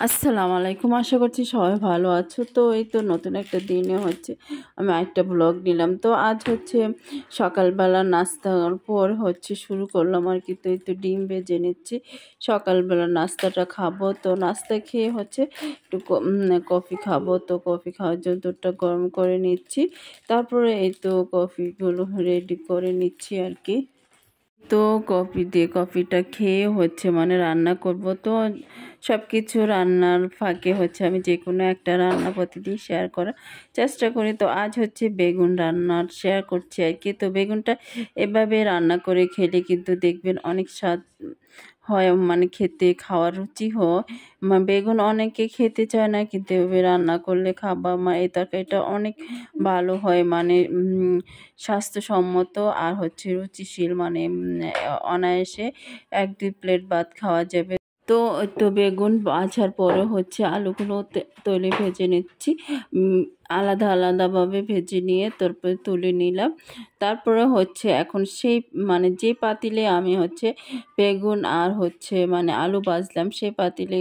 আসসালামু আলাইকুম। আশা করছি সবাই ভালো আছো। তো এই তো নতুন একটা দিনে আমি আরেকটা ব্লগ নিলাম। তো আজ সকালবেলা নাস্তার পর শুরু করলাম আর কি। তো এই তো ডিম ভেজে নিচ্ছি, সকালবেলা নাস্তাটা খাবো। তো নাস্তা খেয়ে একটু কফি খাবো। তো কফি খাওয়ার জন্য দুধটা গরম করে নিচ্ছি, তারপরে এই তো কফিগুলো রেডি করে নিচ্ছি আর কি। তো কফিটা খেয়ে রান্না করব। তো সব কিছু রান্নার ফাঁকে আমি যে কোনো একটা রান্না প্রতিদিন শেয়ার করার চেষ্টা করি। তো আজ বেগুন রান্নার শেয়ার করছি আর কি। তো বেগুনটা এভাবে রান্না করে খেলে কিন্তু দেখবেন অনেক স্বাদ হয়, খেতে খাওয়ার রুচি হয়। বেগুন অনেকে খেতে চায় না, কিন্তু এভাবে রান্না করলে এই তরকারিটা অনেক ভালো হয়, স্বাস্থ্যসম্মত আর রুচিশীল, অনায়াসে 1-2 প্লেট ভাত খাওয়া যাবে। তো বেগুন বাছার পরে আলুগুলো তৈলে ভেজে নিচ্ছি, আলাদা আলাদাভাবে ভেজে নিয়ে তারপরে তুলে নিলাম। তারপরে এখন সেই যে পাতিলে আমি বেগুন আর আলু ভাজলাম, সেই পাতিলে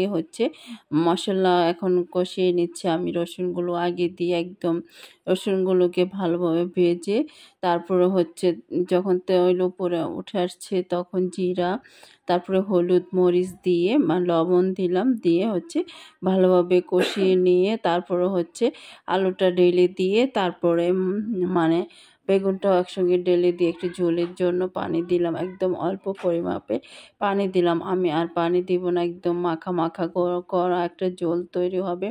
মশলা এখন কষিয়ে নিচ্ছে। আমি রসুনগুলো আগে দিয়ে একদম রসুনগুলোকে ভালোভাবে ভেজে তারপরে যখন তেল উপরে উঠে আসছে তখন জিরা, তারপরে হলুদ মরিচ দিয়ে লবণ দিলাম, দিয়ে ভালোভাবে কষিয়ে নিয়ে তারপরে আলুটা ঢেলে দিয়ে তারপরে বেগুনটাও একসঙ্গে ঢেলে দিয়ে একটু ঝোলের জন্য পানি দিলাম, একদম অল্প পরিমাপে পানি দিলাম। আমি আর পানি দিব না, একদম মাখা মাখা করা একটা ঝোল তৈরি হবে।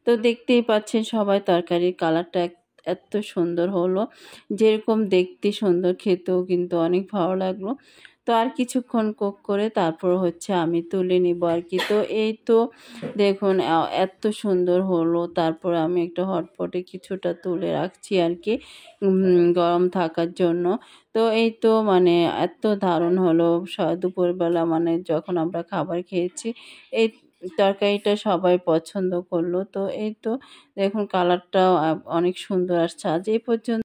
তো দেখতেই পাচ্ছেন সবাই, তরকারির কালারটা এত সুন্দর হলো, যেরকম দেখতে সুন্দর খেতেও কিন্তু অনেক ভালো লাগলো। তো আর কিছুক্ষণ কুক করে তারপর আমি তুলে নিব আর কি। তো এই তো দেখুন এত সুন্দর হলো। তারপর আমি একটা হটপটে কিছুটা তুলে রাখছি আর কি, গরম থাকার জন্য। তো এই তো এত দারুণ হলো দুপুরবেলা, যখন আমরা খাবার খেয়েছি এই তরকারিটা সবাই পছন্দ করলো। তো এই তো দেখুন কালারটাও অনেক সুন্দর আসছে। আজ এই পর্যন্ত।